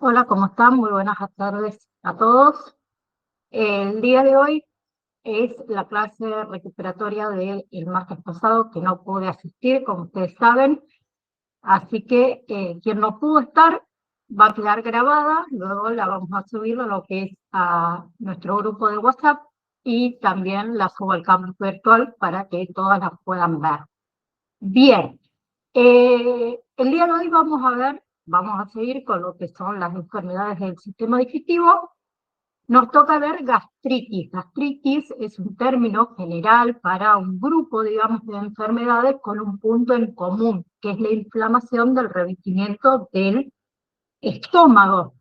Hola, ¿cómo están? Muy buenas tardes a todos. El día de hoy es la clase recuperatoria del martes pasado que no pude asistir, como ustedes saben. Así que quien no pudo estar va a quedar grabada, luego la vamos a subir a lo que es a nuestro grupo de WhatsApp y también la subo al campus virtual para que todas la puedan ver. Bien, el día de hoy vamos a seguir con lo que son las enfermedades del sistema digestivo. Nos toca ver gastritis. Gastritis es un término general para un grupo, digamos, de enfermedades con un punto en común, que es la inflamación del revestimiento del estómago,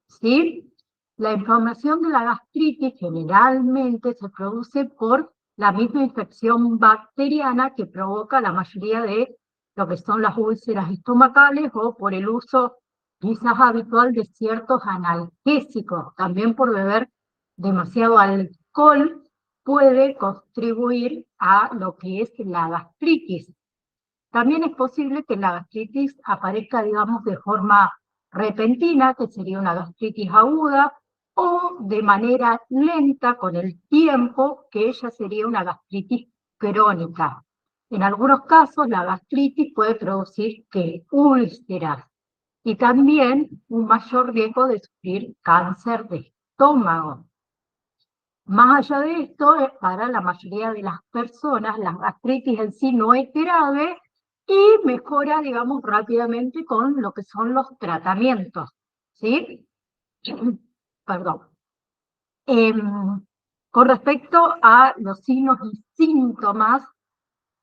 ¿sí? La inflamación de la gastritis generalmente se produce por la misma infección bacteriana que provoca la mayoría de lo que son las úlceras estomacales o por el uso quizás habitual de ciertos analgésicos. También por beber demasiado alcohol puede contribuir a lo que es la gastritis. También es posible que la gastritis aparezca, digamos, de forma repentina, que sería una gastritis aguda, o de manera lenta con el tiempo, que ella sería una gastritis crónica. En algunos casos, la gastritis puede producir que úlceras y también un mayor riesgo de sufrir cáncer de estómago. Más allá de esto, para la mayoría de las personas, la gastritis en sí no es grave y mejora, digamos, rápidamente con lo que son los tratamientos, ¿sí? Perdón. Con respecto a los signos y síntomas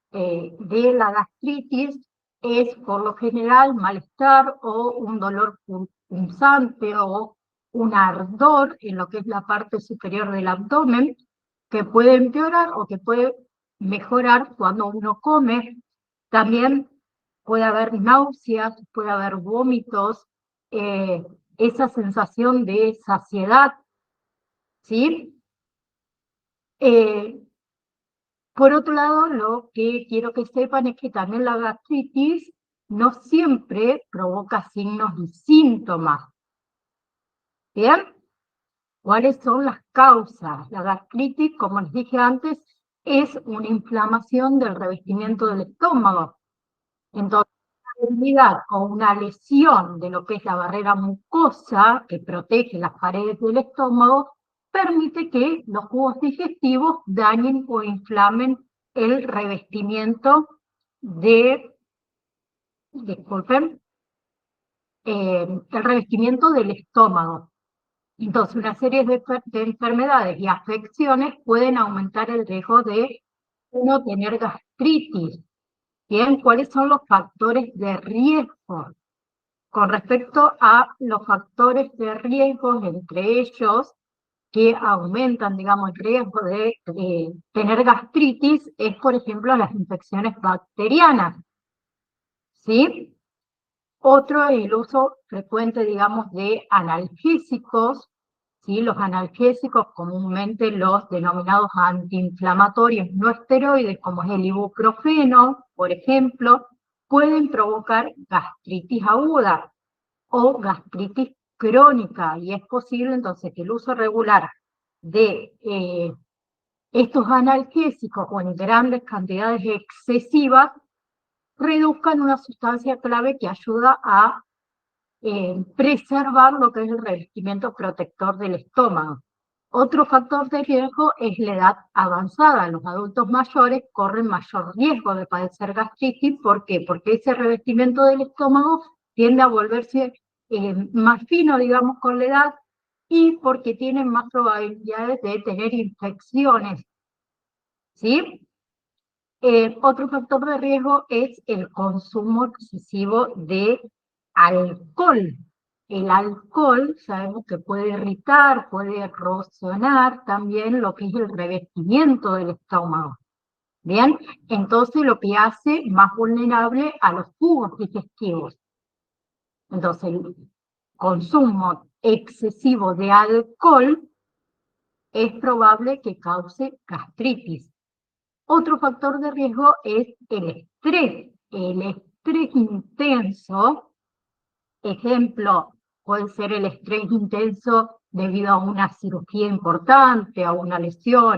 de la gastritis, es por lo general malestar o un dolor punzante o un ardor en lo que es la parte superior del abdomen, que puede empeorar o que puede mejorar cuando uno come. También puede haber náuseas, puede haber vómitos, eh, esa sensación de saciedad, ¿sí? Eh, por otro lado, lo que quiero que sepan es que también la gastritis no siempre provoca signos y síntomas. ¿Bien? ¿Cuáles son las causas? La gastritis, como les dije antes, es una inflamación del revestimiento del estómago. Entonces, una debilidad o una lesión de lo que es la barrera mucosa que protege las paredes del estómago permite que los jugos digestivos dañen o inflamen el revestimiento disculpen, el revestimiento del estómago. Entonces, una serie de enfermedades y afecciones pueden aumentar el riesgo de uno tener gastritis. Bien, ¿cuáles son los factores de riesgo? Con respecto a los factores de riesgo, entre ellos, que aumentan, digamos, el riesgo de tener gastritis, es, por ejemplo, las infecciones bacterianas, ¿sí? Otro es el uso frecuente, digamos, de analgésicos, ¿sí? Los analgésicos, comúnmente los denominados antiinflamatorios no esteroides, como es el ibuprofeno, por ejemplo, pueden provocar gastritis aguda o gastritis crónica, y es posible entonces que el uso regular de estos analgésicos o en grandes cantidades excesivas reduzcan una sustancia clave que ayuda a preservar lo que es el revestimiento protector del estómago. Otro factor de riesgo es la edad avanzada. Los adultos mayores corren mayor riesgo de padecer gastritis. ¿Por qué? Porque ese revestimiento del estómago tiende a volverse más fino, digamos, con la edad y porque tienen más probabilidades de tener infecciones, ¿sí? Otro factor de riesgo es el consumo excesivo de alcohol. El alcohol sabemos que puede irritar, puede erosionar también lo que es el revestimiento del estómago. Bien, entonces lo que hace más vulnerable a los jugos digestivos. Entonces el consumo excesivo de alcohol es probable que cause gastritis. Otro factor de riesgo es el estrés. El estrés intenso, ejemplo, puede ser el estrés intenso debido a una cirugía importante, a una lesión,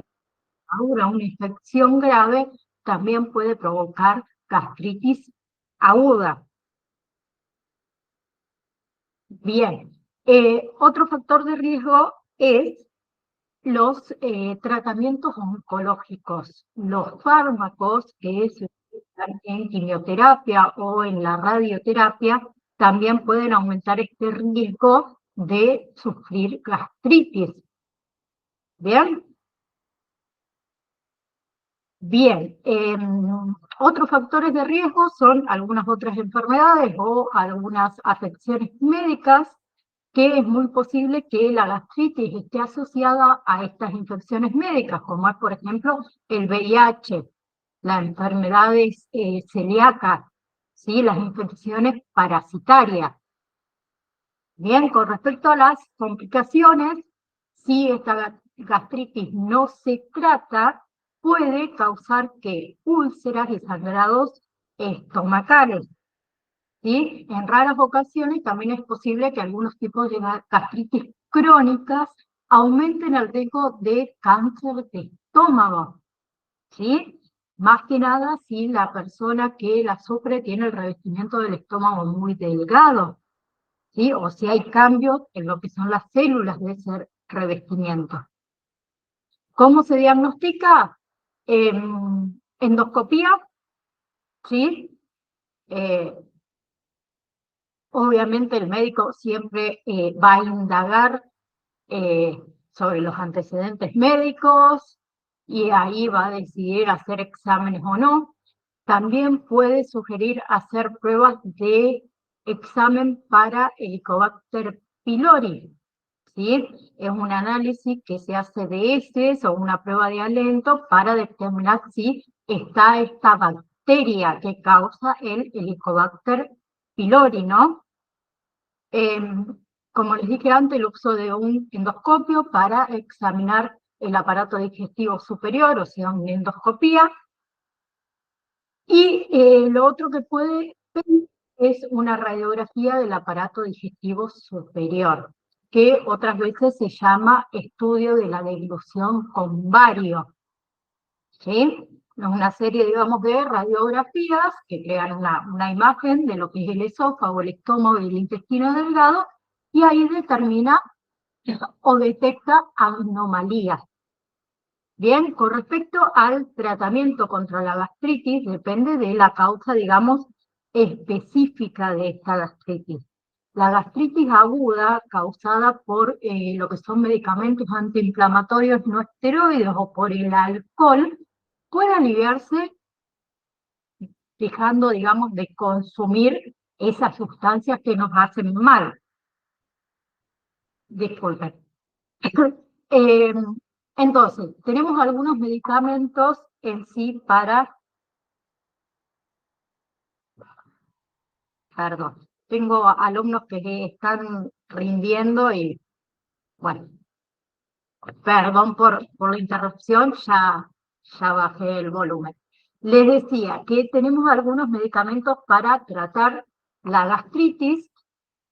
a una infección grave, también puede provocar gastritis aguda. Bien, otro factor de riesgo es los tratamientos oncológicos. Los fármacos que se utilizan en quimioterapia o en la radioterapia también pueden aumentar este riesgo de sufrir gastritis. ¿Bien? Bien, otros factores de riesgo son algunas otras enfermedades o algunas afecciones médicas que es muy posible que la gastritis esté asociada a estas infecciones médicas, como es, por ejemplo, el VIH, las enfermedades celíacas, ¿sí? Las infecciones parasitarias. Bien, con respecto a las complicaciones, si esta gastritis no se trata, puede causar que úlceras y sangrados estomacales. ¿Sí? En raras ocasiones también es posible que algunos tipos de gastritis crónicas aumenten el riesgo de cáncer de estómago, ¿sí? Más que nada si la persona que la sufre tiene el revestimiento del estómago muy delgado, ¿sí? O si hay cambios en lo que son las células de ese revestimiento. ¿Cómo se diagnostica? Endoscopía, ¿sí? Obviamente el médico siempre va a indagar sobre los antecedentes médicos y ahí va a decidir hacer exámenes o no. También puede sugerir hacer pruebas de examen para Helicobacter pylori, ¿sí? Es un análisis que se hace de heces o una prueba de aliento para determinar si está esta bacteria que causa el Helicobacter pylori, ¿no? Como les dije antes, el uso de un endoscopio para examinar el aparato digestivo superior, o sea, una endoscopía. Y lo otro que puede pedir es una radiografía del aparato digestivo superior, que otras veces se llama estudio de la deglución con bario, ¿sí? Es una serie, digamos, de radiografías que crean una imagen de lo que es el esófago, el estómago y el intestino delgado, y ahí determina o detecta anomalías. Bien, con respecto al tratamiento contra la gastritis, depende de la causa, digamos, específica de esta gastritis. La gastritis aguda causada por lo que son medicamentos antiinflamatorios no esteroides o por el alcohol puede aliviarse dejando, digamos, de consumir esas sustancias que nos hacen mal. Disculpen. Eh, entonces, tenemos algunos medicamentos en sí para, perdón, tengo alumnos que están rindiendo y, bueno, perdón por la interrupción, ya bajé el volumen. Les decía que tenemos algunos medicamentos para tratar la gastritis,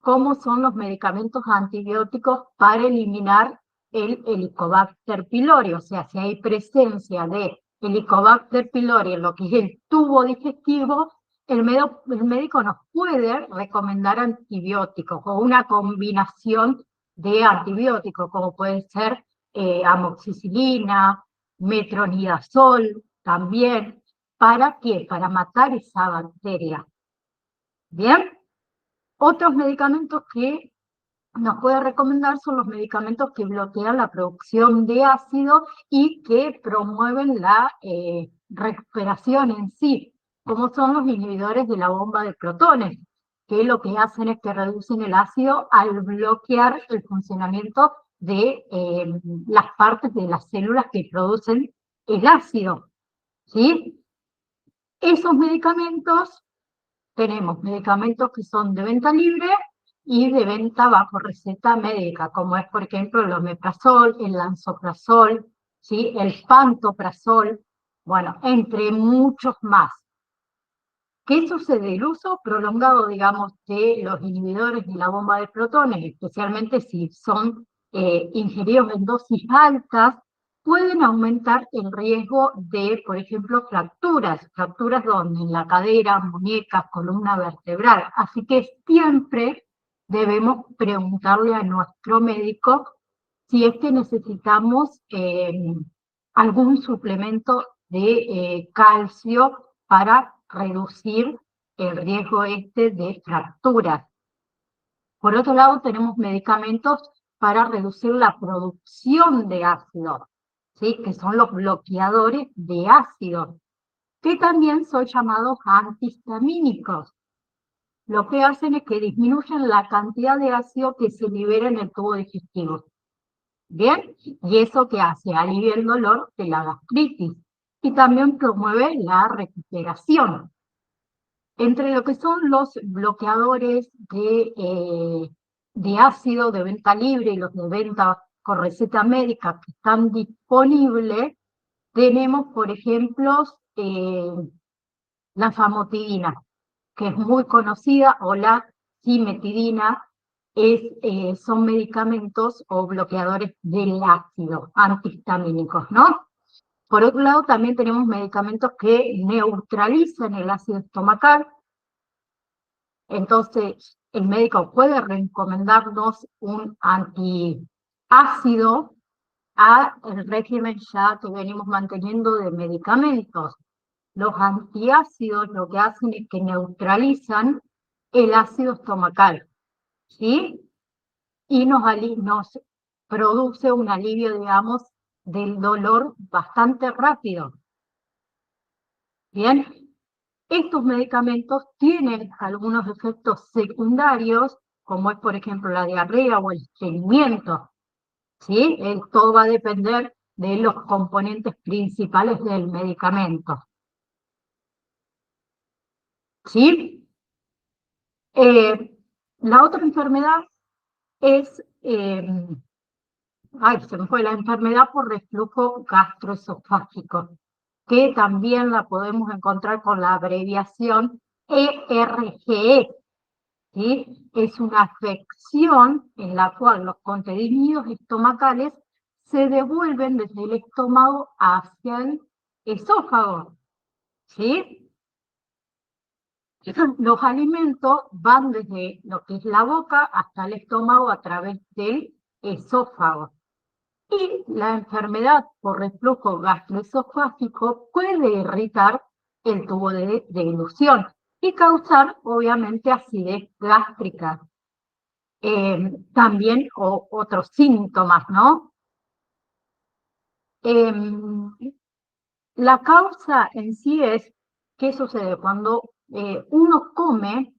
como son los medicamentos antibióticos para eliminar el Helicobacter pylori, o sea, si hay presencia de Helicobacter pylori en lo que es el tubo digestivo, el médico nos puede recomendar antibióticos o una combinación de antibióticos, como puede ser amoxicilina, metronidazol también. ¿Para qué? Para matar esa bacteria. ¿Bien? Otros medicamentos que nos puede recomendar son los medicamentos que bloquean la producción de ácido y que promueven la recuperación en sí, como son los inhibidores de la bomba de protones, que lo que hacen es que reducen el ácido al bloquear el funcionamiento de las partes de las células que producen el ácido, ¿sí? Esos medicamentos, tenemos medicamentos que son de venta libre y de venta bajo receta médica, como es, por ejemplo, el omeprazol, el lansoprazol, ¿sí? El pantoprazol, bueno, entre muchos más. ¿Qué sucede? El uso prolongado, digamos, de los inhibidores de la bomba de protones, especialmente si son ingeridos en dosis altas, pueden aumentar el riesgo de, por ejemplo, fracturas donde en la cadera, muñecas, columna vertebral. Así que siempre debemos preguntarle a nuestro médico si es que necesitamos algún suplemento de calcio para reducir el riesgo de fracturas. Por otro lado, tenemos medicamentos para reducir la producción de ácido, ¿sí? Que son los bloqueadores de ácido, que también son llamados antihistamínicos. Lo que hacen es que disminuyen la cantidad de ácido que se libera en el tubo digestivo. ¿Bien? ¿Y eso qué hace? Alivia el dolor de la gastritis y también promueve la recuperación. Entre lo que son los bloqueadores de ácido de venta libre y los de venta con receta médica que están disponibles, tenemos, por ejemplo, la famotidina, que es muy conocida, o la cimetidina, son medicamentos o bloqueadores del ácido, antihistamínicos, ¿no? Por otro lado, también tenemos medicamentos que neutralizan el ácido estomacal. Entonces, el médico puede recomendarnos un antiácido al régimen ya que venimos manteniendo de medicamentos. Los antiácidos lo que hacen es que neutralizan el ácido estomacal, ¿sí? Y nos produce un alivio, digamos, del dolor bastante rápido. Bien, estos medicamentos tienen algunos efectos secundarios, como es, por ejemplo, la diarrea o el estreñimiento, ¿sí? Todo va a depender de los componentes principales del medicamento, ¿sí? La otra enfermedad es, se me fue, la enfermedad por reflujo gastroesofágico, que también la podemos encontrar con la abreviación ERGE, ¿sí? Es una afección en la cual los contenidos estomacales se devuelven desde el estómago hacia el esófago, ¿sí? Los alimentos van desde lo que es la boca hasta el estómago a través del esófago. Y la enfermedad por reflujo gastroesofágico puede irritar el tubo de dilución y causar, obviamente, acidez gástrica. También otros síntomas, ¿no? La causa en sí es, ¿qué sucede? Cuando uno come,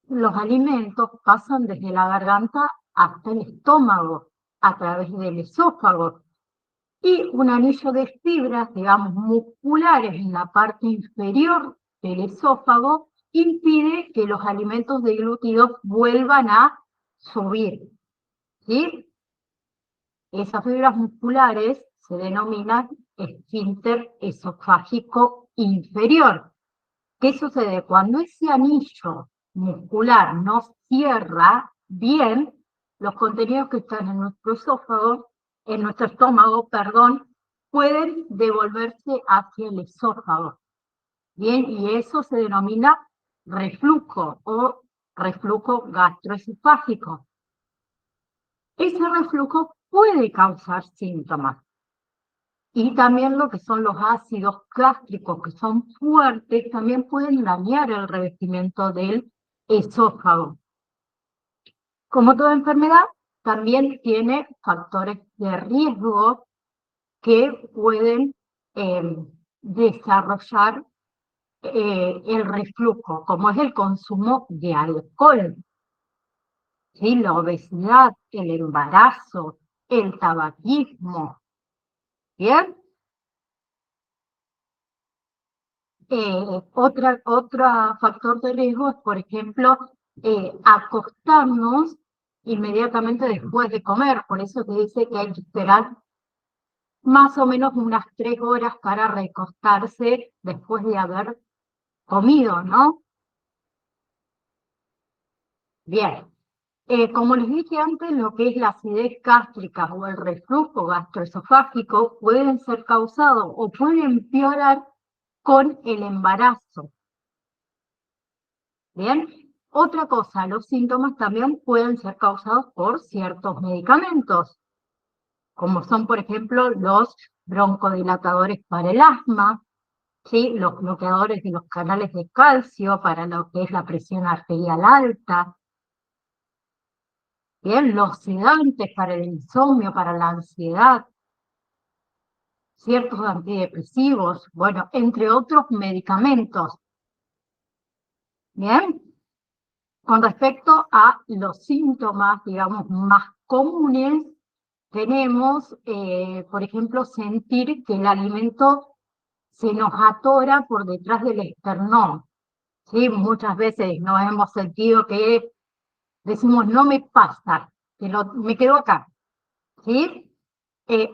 los alimentos pasan desde la garganta hasta el estómago, a través del esófago. Y un anillo de fibras, digamos, musculares en la parte inferior del esófago impide que los alimentos deglutidos vuelvan a subir, ¿sí? Esas fibras musculares se denominan esfínter esofágico inferior. ¿Qué sucede? Cuando ese anillo muscular no cierra bien, los contenidos que están en nuestro esófago, en nuestro estómago, perdón, pueden devolverse hacia el esófago. Bien, y eso se denomina reflujo o reflujo gastroesofágico. Ese reflujo puede causar síntomas. Y también lo que son los ácidos gástricos, que son fuertes, también pueden dañar el revestimiento del esófago. Como toda enfermedad, también tiene factores de riesgo que pueden desarrollar el reflujo, como es el consumo de alcohol, ¿sí? La obesidad, el embarazo, el tabaquismo. ¿Bien? Otro factor de riesgo es, por ejemplo, acostarnos inmediatamente después de comer. Por eso te dice que hay que esperar más o menos unas 3 horas para recostarse después de haber comido, ¿no? Bien. Como les dije antes, lo que es la acidez gástrica o el reflujo gastroesofágico pueden ser causados o pueden empeorar con el embarazo. Bien, otra cosa, los síntomas también pueden ser causados por ciertos medicamentos, como son, por ejemplo, los broncodilatadores para el asma, ¿sí? Los bloqueadores de los canales de calcio para lo que es la presión arterial alta. Bien, los sedantes para el insomnio, para la ansiedad, ciertos antidepresivos, bueno, entre otros medicamentos. Bien, con respecto a los síntomas, digamos, más comunes, tenemos, por ejemplo, sentir que el alimento se nos atora por detrás del esternón. ¿Sí? Muchas veces nos hemos sentido que decimos, no me pasa, que me quedo acá. ¿Sí?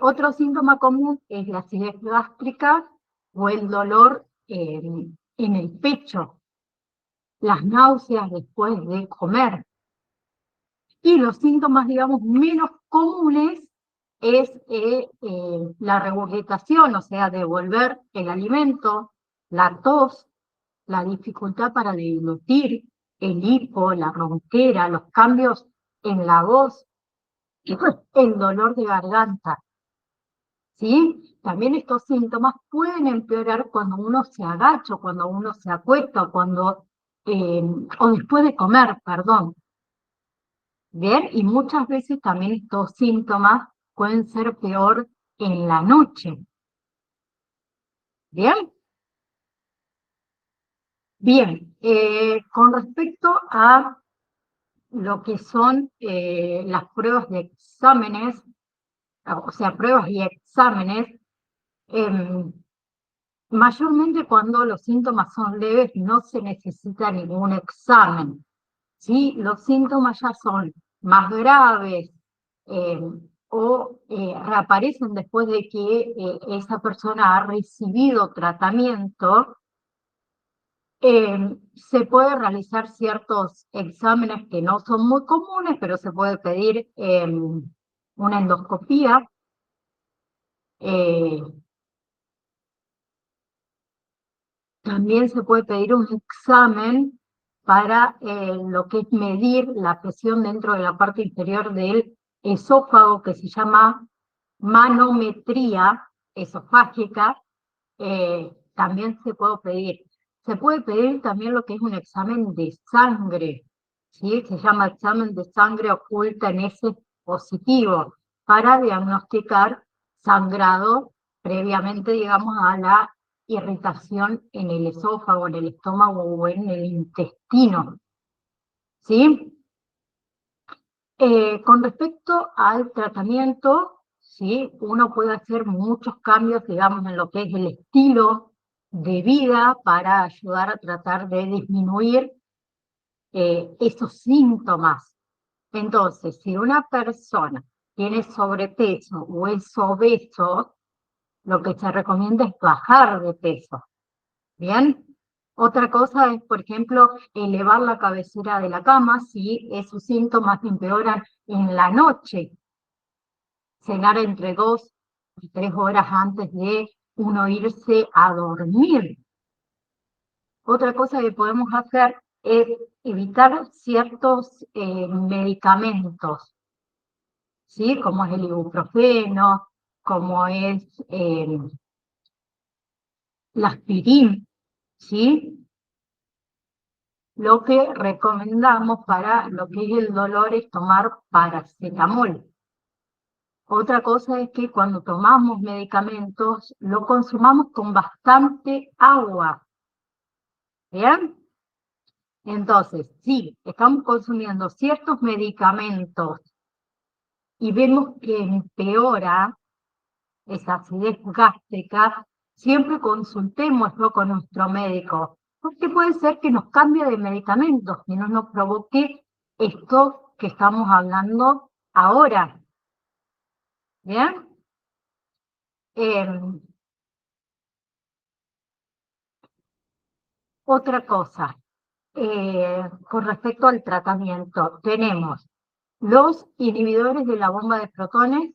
Otro síntoma común es la acidez gástrica o el dolor en el pecho, las náuseas después de comer. Y los síntomas, digamos, menos comunes es la regurgitación, o sea, devolver el alimento, la tos, la dificultad para deglutir, el hipo, la ronquera, los cambios en la voz, el dolor de garganta. ¿Sí? También estos síntomas pueden empeorar cuando uno se agacha, cuando uno se acuesta, o después de comer, perdón. Bien, y muchas veces también estos síntomas pueden ser peor en la noche. Bien, bien. Con respecto a lo que son las pruebas de exámenes, o sea, pruebas y exámenes, em, mayormente cuando los síntomas son leves no se necesita ningún examen. ¿Sí? Los síntomas ya son más graves eh, o reaparecen después de que esa persona ha recibido tratamiento. Se puede realizar ciertos exámenes que no son muy comunes, pero se puede pedir una endoscopía. eh, También se puede pedir un examen para lo que es medir la presión dentro de la parte inferior del esófago, que se llama manometría esofágica. También se puede pedir. Se puede pedir también lo que es un examen de sangre, ¿sí? Se llama examen de sangre oculta en ese positivo, para diagnosticar sangrado previamente, digamos, a la irritación en el esófago, en el estómago o en el intestino, ¿sí? Con respecto al tratamiento, ¿sí? Uno puede hacer muchos cambios, digamos, en lo que es el estilo de vida para ayudar a tratar de disminuir esos síntomas. Entonces, si una persona tiene sobrepeso o es obeso, lo que se recomienda es bajar de peso. ¿Bien? Otra cosa es, por ejemplo, elevar la cabecera de la cama si esos síntomas empeoran en la noche. Cenar entre 2 y 3 horas antes de uno irse a dormir. Otra cosa que podemos hacer es evitar ciertos medicamentos, ¿sí? Como es el ibuprofeno, como es la aspirina, ¿sí? Lo que recomendamos para lo que es el dolor es tomar paracetamol. Otra cosa es que cuando tomamos medicamentos lo consumamos con bastante agua. ¿Bien? Entonces, si estamos consumiendo ciertos medicamentos y vemos que empeora esa acidez gástrica, siempre consultémoslo con nuestro médico, porque puede ser que nos cambie de medicamentos y no nos provoque esto que estamos hablando ahora. ¿Bien? Otra cosa. con respecto al tratamiento, tenemos los inhibidores de la bomba de protones,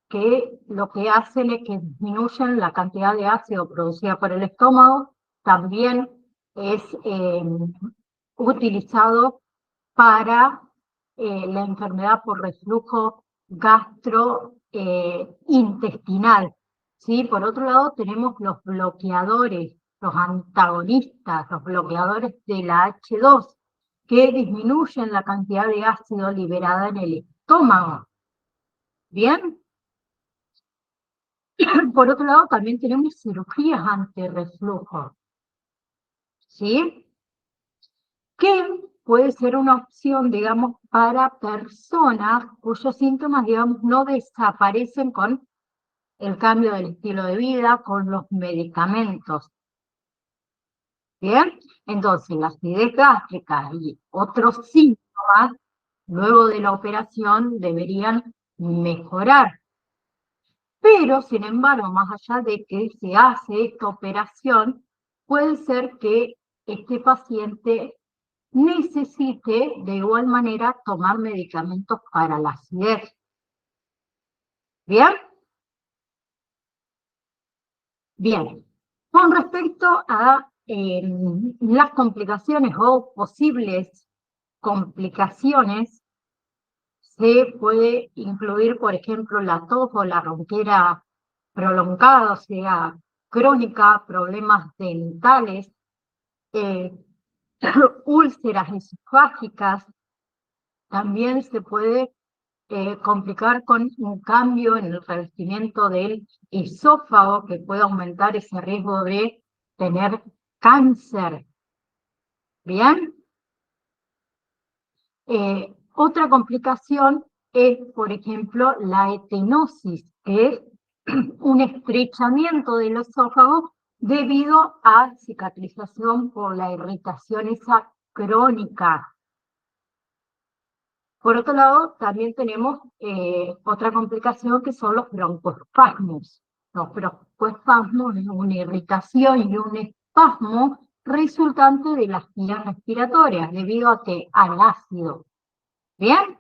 que lo que hacen es que disminuyen la cantidad de ácido producida por el estómago. También es utilizado para la enfermedad por reflujo gastrointestinal. ¿Sí? Por otro lado, tenemos los bloqueadores, los antagonistas, los bloqueadores de la H2, que disminuyen la cantidad de ácido liberada en el estómago. ¿Bien? Por otro lado, también tenemos cirugías antirreflujo, ¿sí? Que puede ser una opción, digamos, para personas cuyos síntomas, digamos, no desaparecen con el cambio del estilo de vida, con los medicamentos. ¿Bien? Entonces, la acidez gástrica y otros síntomas, luego de la operación, deberían mejorar. Pero, sin embargo, más allá de que se hace esta operación, puede ser que este paciente necesite de igual manera tomar medicamentos para la acidez. ¿Bien? Bien. Con respecto a las complicaciones o posibles complicaciones, se puede incluir, por ejemplo, la tos o la ronquera prolongada, o sea, crónica, problemas dentales, eh, úlceras esofágicas. También se puede complicar con un cambio en el revestimiento del esófago, que puede aumentar ese riesgo de tener cáncer. ¿Bien? Otra complicación es, por ejemplo, la etenosis, que es un estrechamiento del esófago debido a cicatrización por la irritación esa crónica. Por otro lado, también tenemos otra complicación que son los broncoespasmos. Los broncoespasmos es una irritación y un espasmo resultante de las vías respiratorias debido a que al ácido. ¿Bien?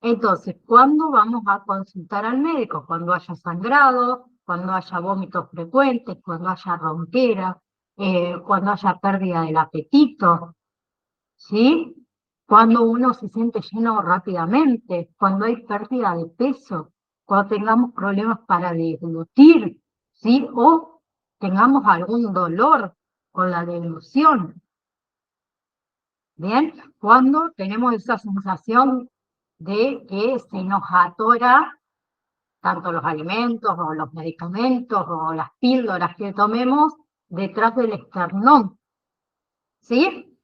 Entonces, ¿cuándo vamos a consultar al médico? Cuando haya sangrado, cuando haya vómitos frecuentes, cuando haya ronquera, cuando haya pérdida del apetito, ¿sí? Cuando uno se siente lleno rápidamente, cuando hay pérdida de peso, cuando tengamos problemas para deglutir, ¿sí? O tengamos algún dolor con la deglución. Bien, cuando tenemos esa sensación de que se nos atora tanto los alimentos o los medicamentos o las píldoras que tomemos detrás del esternón. ¿Sí?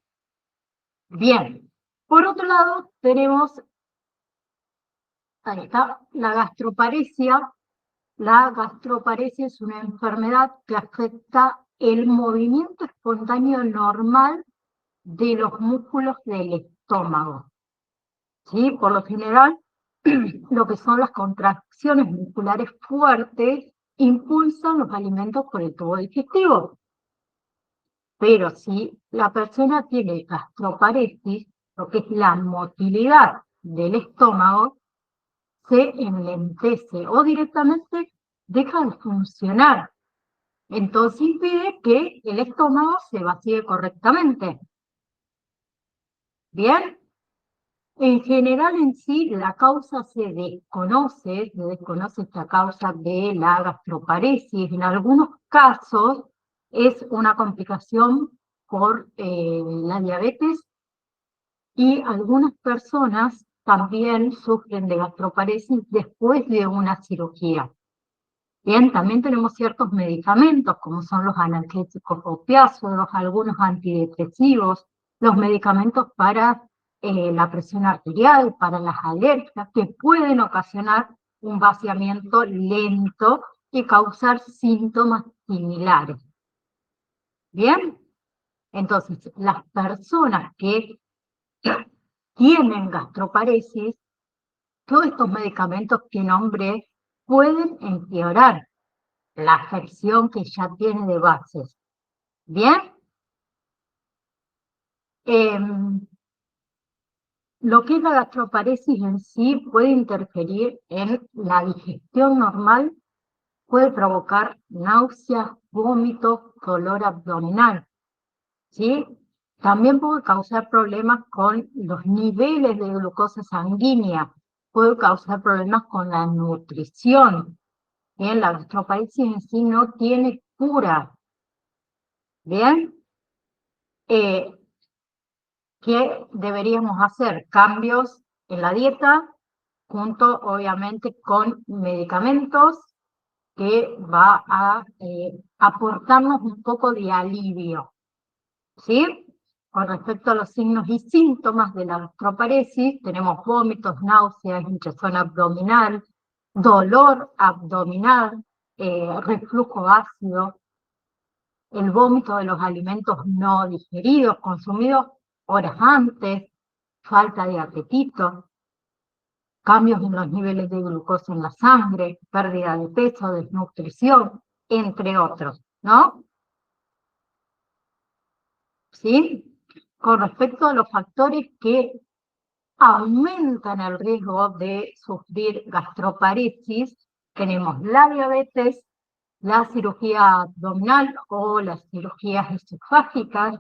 Bien. Por otro lado, tenemos, ahí está, la gastroparesia. La gastroparesia es una enfermedad que afecta el movimiento espontáneo normal de los músculos del estómago. ¿Sí? Por lo general, lo que son las contracciones musculares fuertes impulsan los alimentos por el tubo digestivo. Pero si la persona tiene gastroparesis, lo que es la motilidad del estómago, se enlentece o directamente deja de funcionar. Entonces impide que el estómago se vacíe correctamente. ¿Bien? En general, en sí, la causa se desconoce esta causa de la gastroparesis. En algunos casos es una complicación por la diabetes y algunas personas también sufren de gastroparesis después de una cirugía. Bien, también tenemos ciertos medicamentos como son los analgésicos opiáceos, algunos antidepresivos, los medicamentos para la presión arterial, para las alergias, que pueden ocasionar un vaciamiento lento y causar síntomas similares. Bien, entonces las personas que tienen gastroparesis, todos estos medicamentos que nombré pueden empeorar la afección que ya tiene de bases. ¿Bien? Lo que es la gastroparesis en sí puede interferir en la digestión normal, puede provocar náuseas, vómitos, dolor abdominal, ¿sí? También puede causar problemas con los niveles de glucosa sanguínea, puede causar problemas con la nutrición. Bien, la gastroparesis en sí no tiene cura. Bien, eh, ¿qué deberíamos hacer? Cambios en la dieta, junto obviamente con medicamentos que va a aportarnos un poco de alivio, ¿sí? Con respecto a los signos y síntomas de la gastroparesis, tenemos vómitos, náuseas, hinchazón abdominal, dolor abdominal, reflujo ácido, el vómito de los alimentos no digeridos, consumidos horas antes, falta de apetito, cambios en los niveles de glucosa en la sangre, pérdida de peso, desnutrición, entre otros, ¿no? ¿Sí? Con respecto a los factores que aumentan el riesgo de sufrir gastroparesis, tenemos la diabetes, la cirugía abdominal o las cirugías esofágicas,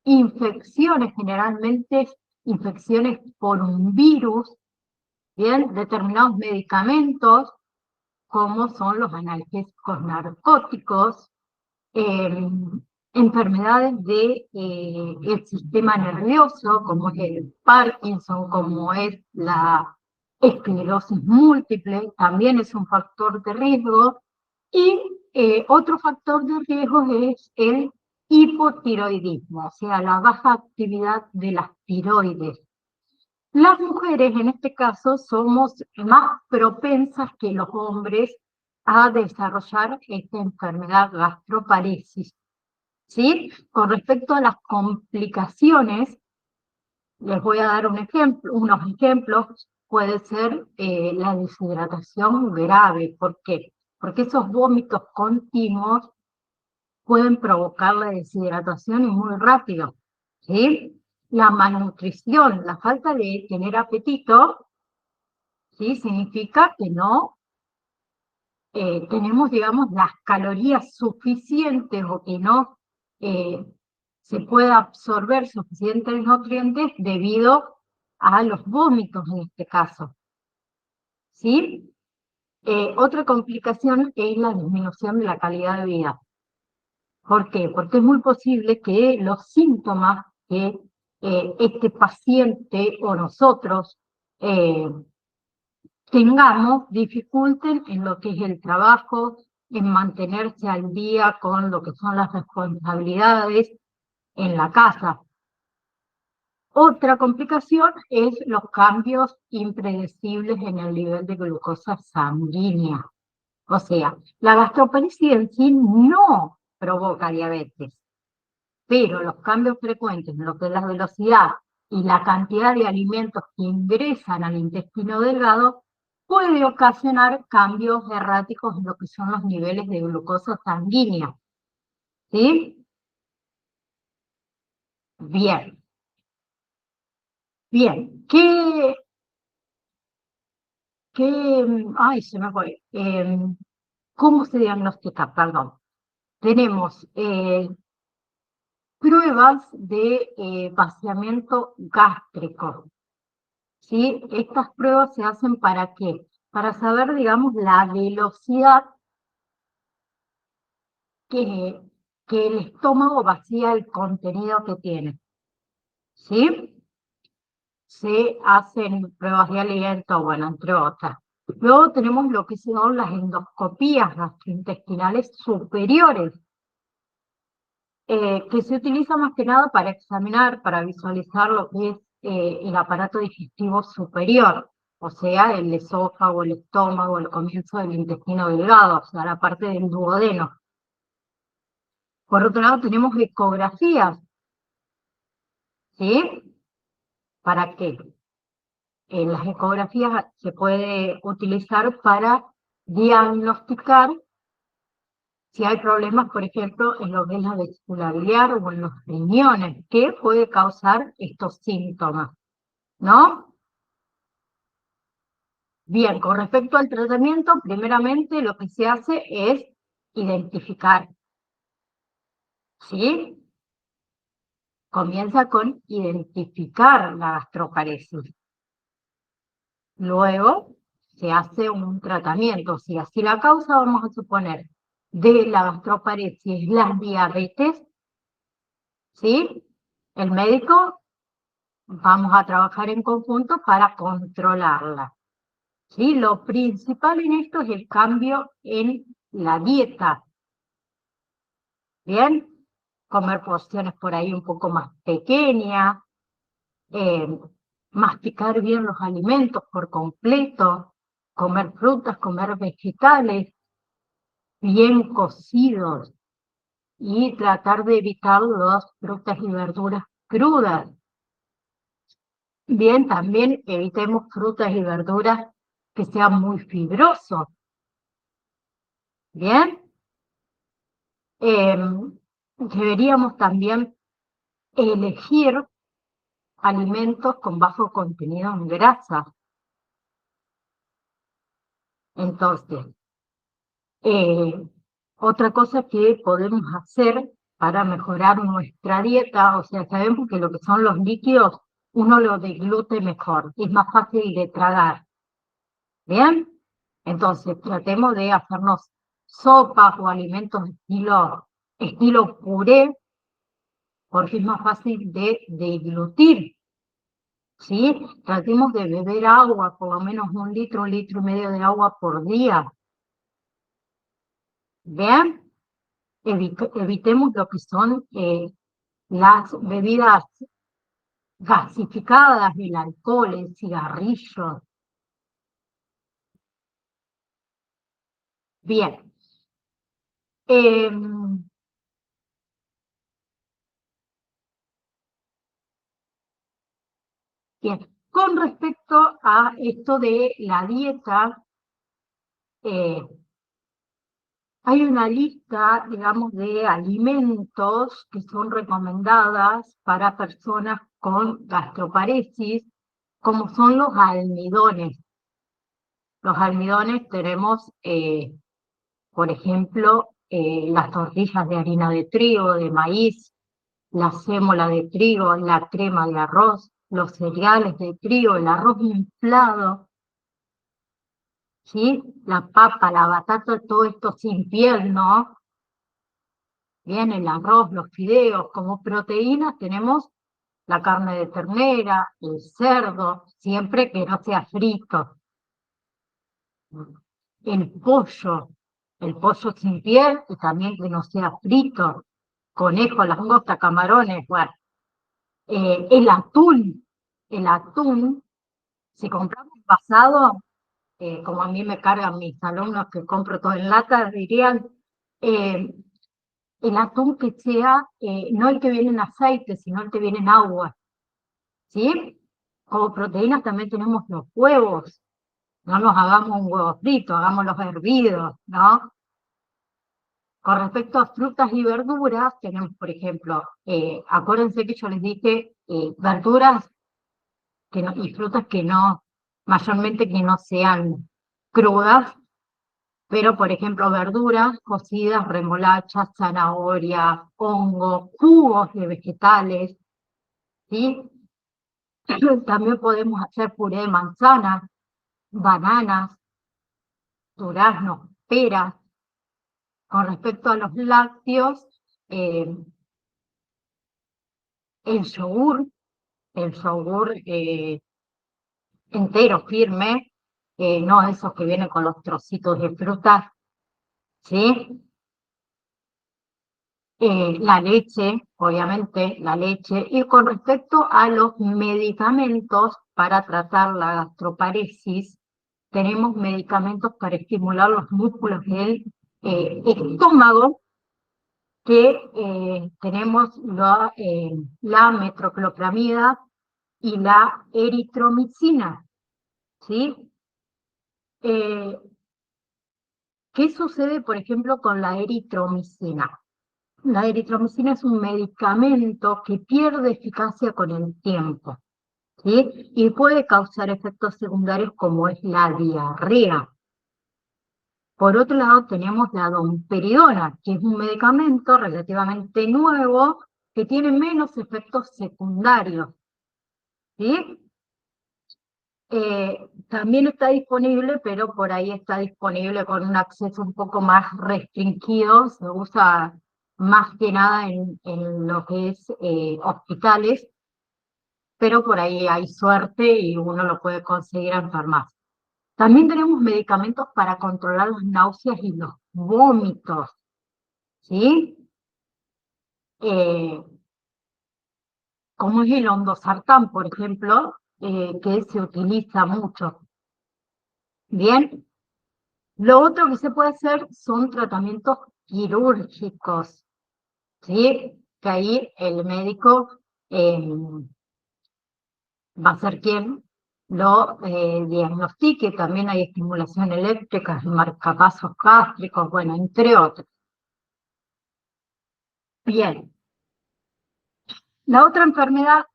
infecciones, generalmente infecciones por un virus, bien, determinados medicamentos, como son los analgésicos narcóticos, enfermedades del sistema nervioso, como es el Parkinson, como es la esclerosis múltiple, también es un factor de riesgo. Y otro factor de riesgo es el hipotiroidismo, o sea, la baja actividad de las tiroides. Las mujeres, en este caso, somos más propensas que los hombres a desarrollar esta enfermedad gastroparesis, ¿sí? Con respecto a las complicaciones, les voy a dar unos ejemplos. Puede ser la deshidratación grave. ¿Por qué? Porque esos vómitos continuos pueden provocar la deshidratación y muy rápido, ¿sí? La malnutrición, la falta de tener apetito, ¿sí? Significa que no tenemos, digamos, las calorías suficientes o que no se pueda absorber suficientes nutrientes debido a los vómitos en este caso, ¿sí? Otra complicación es la disminución de la calidad de vida. ¿Por qué? Porque es muy posible que los síntomas que este paciente o nosotros eh, tengamos dificulten en lo que es el trabajo, en mantenerse al día con lo que son las responsabilidades en la casa. Otra complicación es los cambios impredecibles en el nivel de glucosa sanguínea. O sea, la gastroparesis en sí no provoca diabetes, pero los cambios frecuentes en lo que es la velocidad y la cantidad de alimentos que ingresan al intestino delgado puede ocasionar cambios erráticos en lo que son los niveles de glucosa sanguínea. ¿Sí? Bien. Bien. Ay, se me fue. ¿Cómo se diagnostica? Perdón. Tenemos pruebas de vaciamiento gástrico. ¿Sí? Estas pruebas se hacen ¿para qué? Para saber, digamos, la velocidad que, que el estómago vacía el contenido que tiene. ¿Sí? Se hacen pruebas de aliento, bueno, entre otras. Luego tenemos lo que son las endoscopías gastrointestinales superiores, que se utiliza más que nada para examinar, para visualizar lo que es el aparato digestivo superior, o sea, el esófago, el estómago, el comienzo del intestino delgado, o sea, la parte del duodeno. Por otro lado, tenemos ecografías, ¿sí? ¿Para qué? Las ecografías se puede utilizar para diagnosticar Si hay problemas, por ejemplo, en lo que es la vesícula biliar o en los riñones, ¿qué puede causar estos síntomas? ¿No? Bien, con respecto al tratamiento, primeramente lo que se hace es identificar, ¿sí? Comienza con identificar la gastroparesis. Luego se hace un tratamiento. Si así la causa, vamos a suponer, de la gastroparesis, la diabetes, ¿sí? El médico, vamos a trabajar en conjunto para controlarla, ¿sí? Lo principal en esto es el cambio en la dieta, ¿bien? Comer porciones por ahí un poco más pequeñas, eh, masticar bien los alimentos por completo, comer frutas, comer vegetales bien cocidos y tratar de evitar las frutas y verduras crudas. Bien, también evitemos frutas y verduras que sean muy fibrosos. Bien, deberíamos también elegir alimentos con bajo contenido en grasa. Entonces, Eh, otra cosa que podemos hacer para mejorar nuestra dieta, o sea, sabemos que lo que son los líquidos, uno lo deglute mejor, es más fácil de tragar, ¿bien? Entonces, tratemos de hacernos sopas o alimentos estilo puré, porque es más fácil de deglutir, ¿sí? Tratemos de beber agua, por lo menos un litro y medio de agua por día, ¿bien? Evitemos lo que son las bebidas gasificadas, el alcohol, el cigarrillo. Bien. Em, bien. Con respecto a esto de la dieta, eh, hay una lista, digamos, de alimentos que son recomendadas para personas con gastroparesis, como son los almidones. Los almidones tenemos por ejemplo, las tortillas de harina de trigo, de maíz, la sémola de trigo, la crema de arroz, los cereales de trigo, el arroz inflado, ¿sí? La papa, la batata, todo esto sin piel, ¿no? Bien, el arroz, los fideos, como proteínas tenemos la carne de ternera, el cerdo, siempre que no sea frito. El pollo sin piel y también que no sea frito, conejo, langosta, camarones, bueno. El atún, si compramos pasado, como a mí me cargan mis alumnos que compro todo en lata, dirían, eh, el atún que sea, no el que viene en aceite, sino el que viene en agua, ¿sí? Como proteínas también tenemos los huevos, no nos hagamos un huevo frito, hagámoslos hervidos, ¿no? Con respecto a frutas y verduras, tenemos, por ejemplo, acuérdense que yo les dije verduras y frutas que no, mayormente que no sean crudas, pero por ejemplo verduras cocidas, remolacha, zanahoria, hongo, jugos de vegetales, ¿sí? También podemos hacer puré de manzana, bananas, duraznos, peras. Con respecto a los lácteos, eh, el yogur, el yogur entero, firme, no esos que vienen con los trocitos de fruta, ¿sí? La leche, obviamente, la leche. Y con respecto a los medicamentos para tratar la gastroparesis, tenemos medicamentos para estimular los músculos del estómago, que tenemos la metoclopramida y la eritromicina, ¿sí? Eh, ¿Qué sucede, por ejemplo, con la eritromicina? La eritromicina es un medicamento que pierde eficacia con el tiempo, ¿sí? Y puede causar efectos secundarios como es la diarrea. Por otro lado, tenemos la domperidona, que es un medicamento relativamente nuevo que tiene menos efectos secundarios, ¿sí? También está disponible, pero por ahí está disponible con un acceso un poco más restringido. Se usa más que nada en lo que es hospitales, pero por ahí hay suerte y uno lo puede conseguir en farmacia. También tenemos medicamentos para controlar las náuseas y los vómitos, ¿sí? Eh, como es el ondosartán, por ejemplo, que se utiliza mucho. Bien, lo otro que se puede hacer son tratamientos quirúrgicos, ¿sí? Que ahí el médico va a ser quien lo diagnostique. También hay estimulación eléctrica, marcapasos gástricos, bueno, entre otros. Bien, la otra enfermedad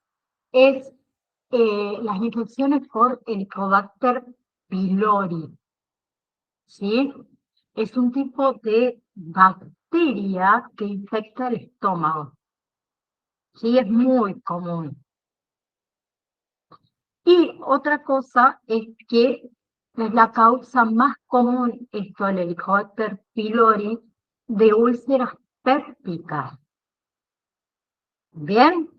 es las infecciones por Helicobacter pylori, ¿sí? Es un tipo de bacteria que infecta el estómago, ¿sí? Es muy común. Y otra cosa es que es la causa más común, esto el Helicobacter pylori, de úlceras pépticas. Bien,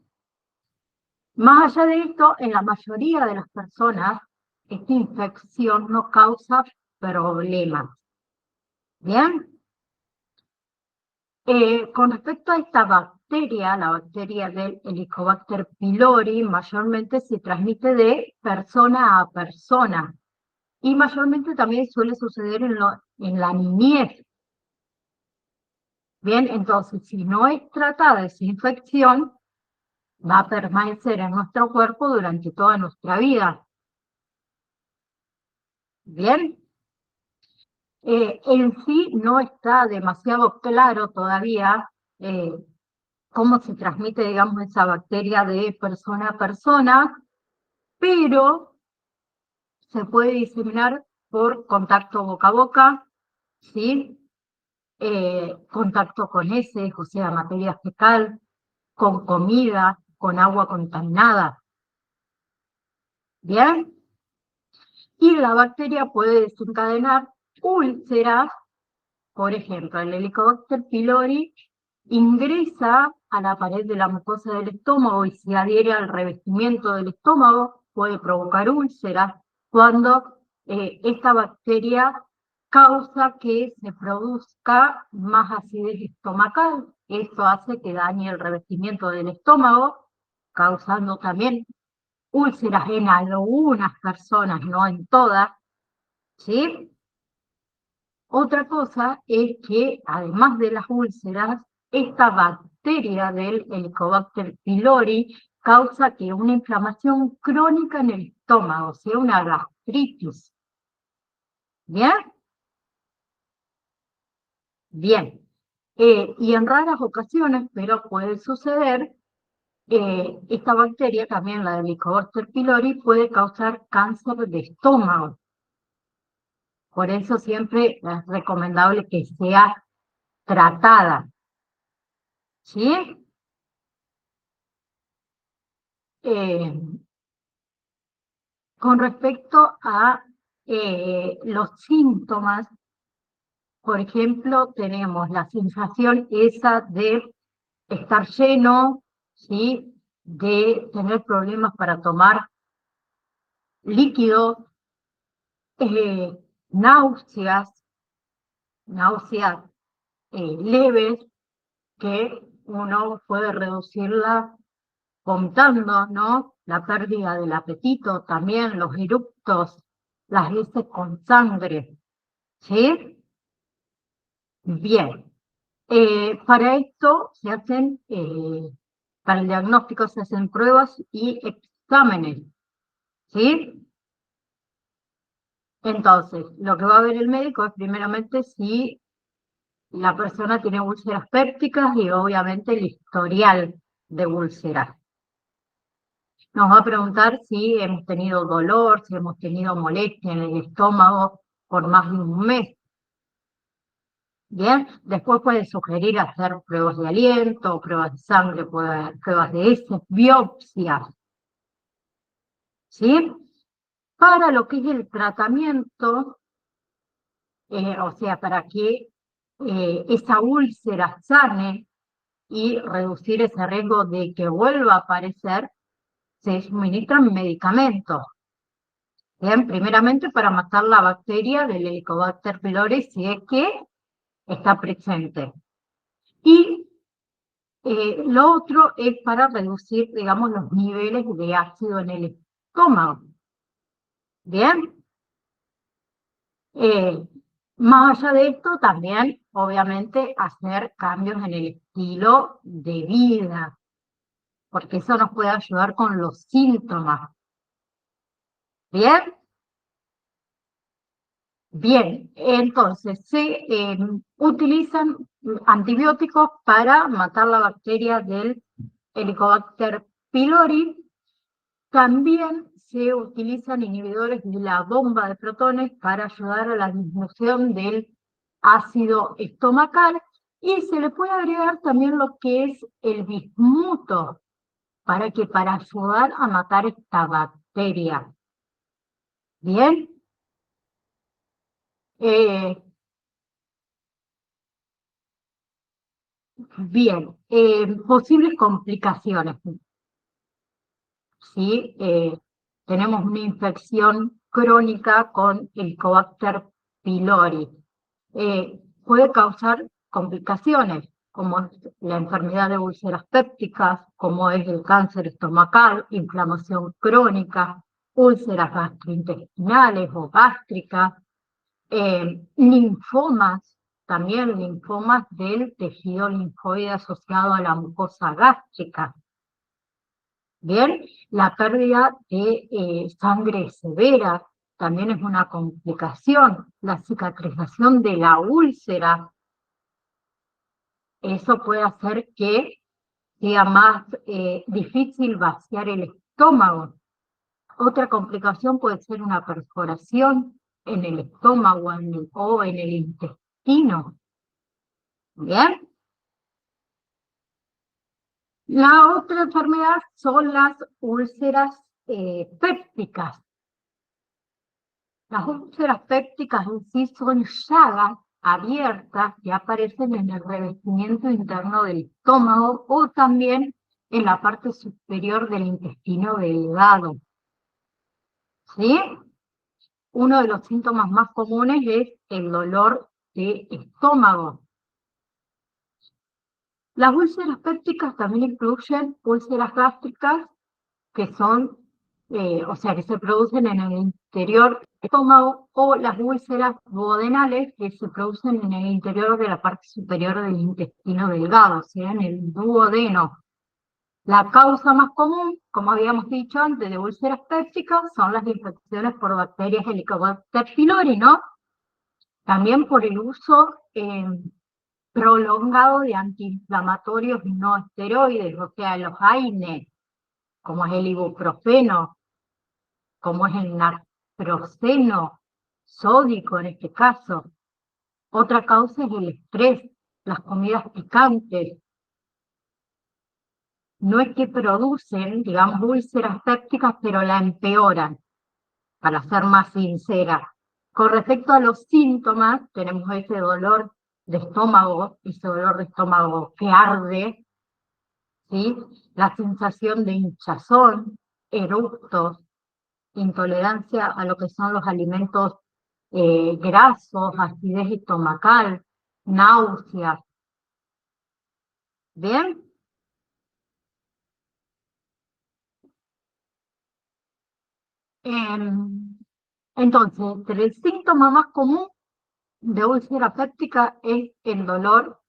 más allá de esto, en la mayoría de las personas, esta infección no causa problemas. Bien, con respecto a esta bacteria, la bacteria del Helicobacter pylori, mayormente se transmite de persona a persona y mayormente también suele suceder en la niñez. Bien, entonces, si no es tratada esa infección, va a permanecer en nuestro cuerpo durante toda nuestra vida. Bien, en sí no está demasiado claro todavía cómo se transmite, digamos, esa bacteria de persona a persona, pero se puede diseminar por contacto boca a boca, ¿sí? Contacto con heces, o sea, materia fecal, con comida, con agua contaminada. ¿Bien? Y la bacteria puede desencadenar úlceras. Por ejemplo, el Helicobacter pylori ingresa a la pared de la mucosa del estómago y se adhiere al revestimiento del estómago, puede provocar úlceras cuando esta bacteria causa que se produzca más acidez estomacal. Esto hace que dañe el revestimiento del estómago, causando también úlceras en algunas personas, no en todas, ¿sí? Otra cosa es que, además de las úlceras, esta bacteria del Helicobacter pylori causa que una inflamación crónica en el estómago, o sea, una gastritis. ¿Bien? Bien. Y en raras ocasiones, pero puede suceder, esta bacteria, también la del Helicobacter pylori, puede causar cáncer de estómago. Por eso siempre es recomendable que sea tratada. ¿Sí? Eh, con respecto a los síntomas, por ejemplo, tenemos la sensación esa de estar lleno, ¿sí? De tener problemas para tomar líquido, eh, náuseas, náuseas leves, que uno puede reducirla contando, ¿no? La pérdida del apetito, también los eructos, las heces con sangre, ¿sí? Bien. Para esto se hacen, para el diagnóstico se hacen pruebas y exámenes, ¿sí? Entonces, lo que va a ver el médico es primeramente si la persona tiene úlceras pépticas y obviamente el historial de úlceras. Nos va a preguntar si hemos tenido dolor, si hemos tenido molestia en el estómago por más de un mes. Bien, después puede sugerir hacer pruebas de aliento, pruebas de sangre, pruebas de heces, biopsias, ¿sí? Para lo que es el tratamiento, o sea, para que esa úlcera sane y reducir ese riesgo de que vuelva a aparecer, se suministran medicamentos. Bien, primeramente para matar la bacteria del Helicobacter pylori si es que está presente. Y lo otro es para reducir, digamos, los niveles de ácido en el estómago. Bien, eh, más allá de esto, también, obviamente, hacer cambios en el estilo de vida, porque eso nos puede ayudar con los síntomas. Bien, bien, entonces se utilizan antibióticos para matar la bacteria del Helicobacter pylori. También se utilizan inhibidores de la bomba de protones para ayudar a la disminución del ácido estomacal y se le puede agregar también lo que es el bismuto para ayudar a matar esta bacteria. Bien, eh, bien, posibles complicaciones. ¿Sí? Tenemos una infección crónica con Helicobacter pylori. Puede causar complicaciones, como es la enfermedad de úlceras pépticas, como es el cáncer estomacal, inflamación crónica, úlceras gastrointestinales o gástricas, linfomas, también linfomas del tejido linfoide asociado a la mucosa gástrica. Bien, la pérdida de sangre severa también es una complicación. La cicatrización de la úlcera, eso puede hacer que sea más difícil vaciar el estómago. Otra complicación puede ser una perforación en el estómago o en el intestino. Bien, la otra enfermedad son las úlceras pépticas. Las úlceras pépticas en sí son llagas abiertas que aparecen en el revestimiento interno del estómago o también en la parte superior del intestino delgado. ¿Sí? Uno de los síntomas más comunes es el dolor de estómago. Las úlceras pépticas también incluyen úlceras gástricas que son, o sea, que se producen en el interior del estómago, o las úlceras duodenales que se producen en el interior de la parte superior del intestino delgado, o sea, en el duodeno. La causa más común, como habíamos dicho antes, de úlceras pépticas son las infecciones por bacterias Helicobacter pylori, ¿no? También por el uso prolongado de antiinflamatorios no esteroides, o sea, los AINE, como es el ibuprofeno, como es el naproxeno sódico en este caso. Otra causa es el estrés, las comidas picantes. No es que producen, digamos, úlceras pépticas, pero la empeoran, para ser más sincera. Con respecto a los síntomas, tenemos ese dolor de estómago que arde, ¿sí? La sensación de hinchazón, eructos, intolerancia a lo que son los alimentos grasos, acidez estomacal, náuseas. ¿Bien? Entonces, el síntoma más común de úlcera péptica es el dolor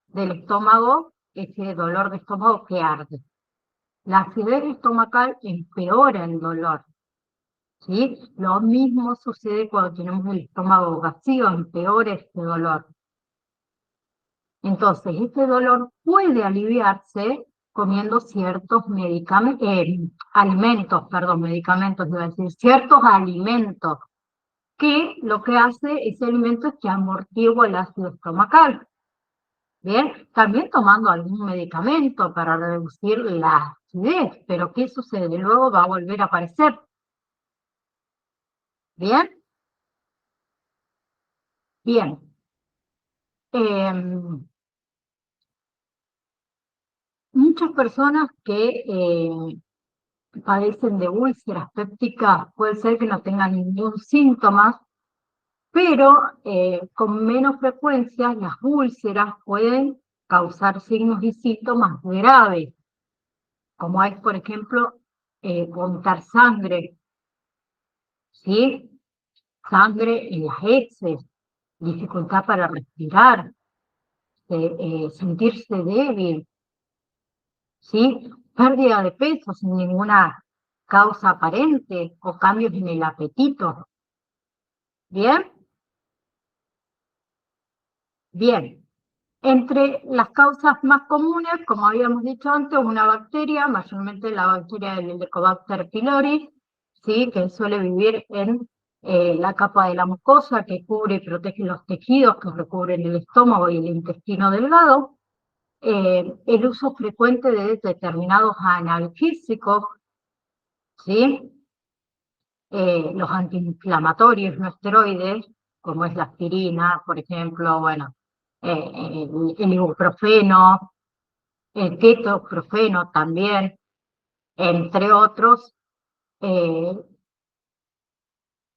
del estómago, ese dolor de estómago que arde. La acidez estomacal empeora el dolor. ¿sí? Lo mismo sucede cuando tenemos el estómago vacío, empeora este dolor. Entonces, este dolor puede aliviarse comiendo ciertos alimentos, perdón, medicamentos, iba a decir, ciertos alimentos, que lo que hace ese alimento es que amortigua el ácido estomacal. Bien, también tomando algún medicamento para reducir la acidez, pero ¿qué sucede? Luego va a volver a aparecer. Bien, bien. Muchas personas que padecen de úlceras pépticas, puede ser que no tengan ningún síntoma, pero con menos frecuencia las úlceras pueden causar signos y síntomas graves, como es, por ejemplo, vomitar sangre, ¿sí? Sangre en las heces, dificultad para respirar, sentirse débil, ¿sí? Pérdida de peso sin ninguna causa aparente o cambios en el apetito. ¿Bien? Bien. Entre las causas más comunes, como habíamos dicho antes, una bacteria, mayormente la bacteria del Helicobacter pylori, ¿sí? Que suele vivir en la capa de la mucosa que cubre y protege los tejidos que recubren el estómago y el intestino delgado. El uso frecuente de determinados analgésicos, ¿sí? Los antiinflamatorios no esteroides, como es la aspirina, por ejemplo, bueno, el ibuprofeno, el ketoprofeno también, entre otros, eh,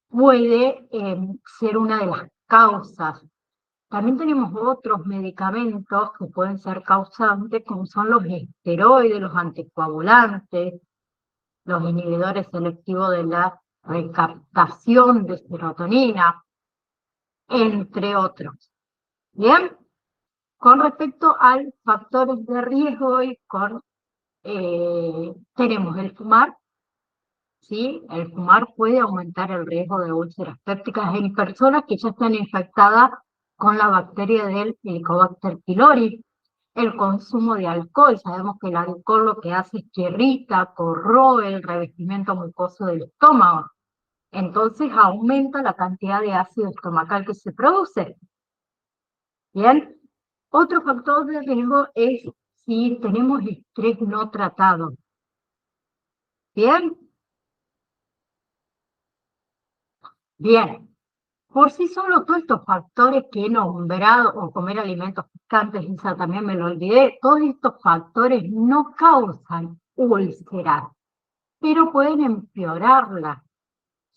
puede ser una de las causas. También tenemos otros medicamentos que pueden ser causantes, como son los esteroides, los anticoagulantes, los inhibidores selectivos de la recaptación de serotonina, entre otros. Bien, con respecto al factores de riesgo tenemos el fumar, ¿sí? El fumar puede aumentar el riesgo de úlceras pépticas en personas que ya están infectadas con la bacteria del Helicobacter pylori. El consumo de alcohol, sabemos que el alcohol lo que hace es que irrita, corroe el revestimiento mucoso del estómago. Entonces aumenta la cantidad de ácido estomacal que se produce. Bien, otro factor de riesgo es si tenemos estrés no tratado. Bien, bien. Por sí solo todos estos factores que he nombrado, o comer alimentos picantes, esa también me lo olvidé, todos estos factores no causan úlceras, pero pueden empeorarla,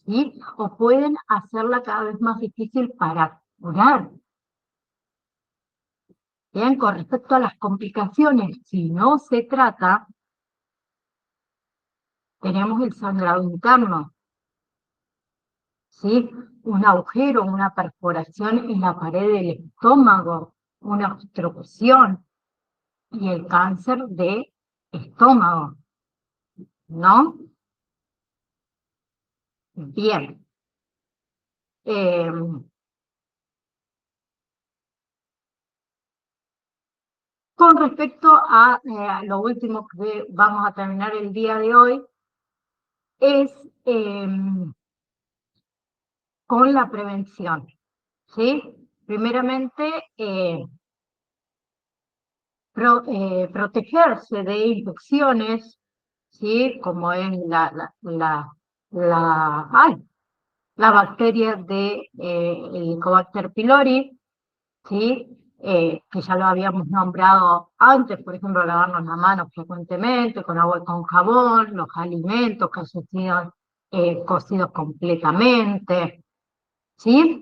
¿sí? O pueden hacerla cada vez más difícil para curar. Bien, con respecto a las complicaciones, si no se trata, tenemos el sangrado interno, ¿sí? Un agujero, una perforación en la pared del estómago, una obstrucción y el cáncer de estómago, ¿no? Bien. Eh, con respecto a lo último que vamos a terminar el día de hoy, es eh, con la prevención, ¿sí? Primeramente, protegerse de infecciones, ¿sí? Como es ay, la bacteria de Helicobacter pylori, ¿sí? Que ya lo habíamos nombrado antes, por ejemplo, lavarnos las manos frecuentemente con agua y con jabón, los alimentos que hayan sido cocidos completamente, ¿sí?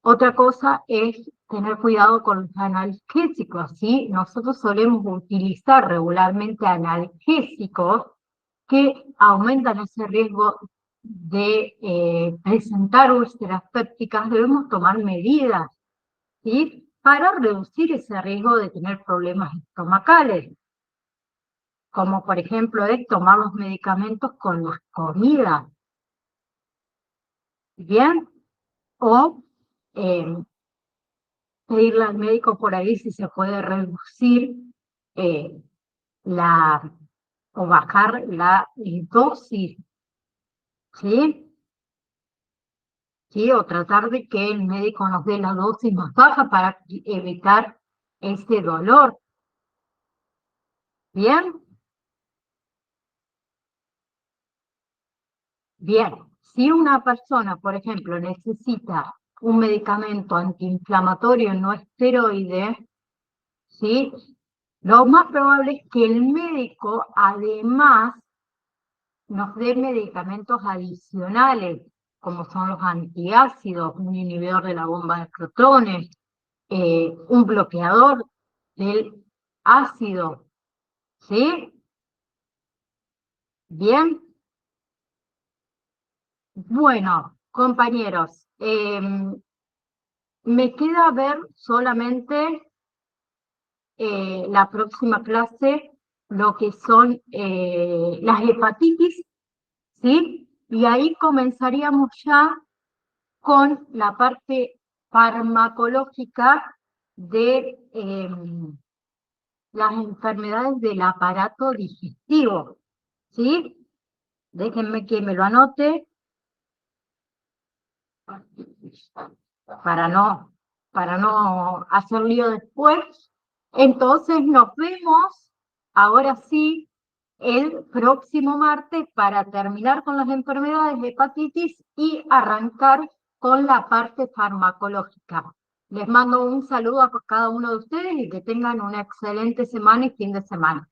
Otra cosa es tener cuidado con los analgésicos, ¿sí? Nosotros solemos utilizar regularmente analgésicos que aumentan ese riesgo de presentar úlceras pépticas. Debemos tomar medidas, ¿sí? Para reducir ese riesgo de tener problemas estomacales, como por ejemplo es tomar los medicamentos con las comidas, Bien, o pedirle al médico por ahí si se puede reducir eh, la o bajar la dosis, ¿sí? ¿Sí? O tratar de que el médico nos dé la dosis más baja para evitar ese dolor. Bien, bien. Si una persona, por ejemplo, necesita un medicamento antiinflamatorio no esteroide, ¿sí? Lo más probable es que el médico además nos dé medicamentos adicionales, como son los antiácidos, un inhibidor de la bomba de protones, un bloqueador del ácido, ¿sí? Bien, bueno, compañeros, me queda ver solamente la próxima clase lo que son las hepatitis, ¿sí? Y ahí comenzaríamos ya con la parte farmacológica de las enfermedades del aparato digestivo, ¿sí? Déjenme que me lo anote para no, para no hacer lío después. Entonces nos vemos ahora sí el próximo martes para terminar con las enfermedades de hepatitis y arrancar con la parte farmacológica. Les mando un saludo a cada uno de ustedes y que tengan una excelente semana y fin de semana.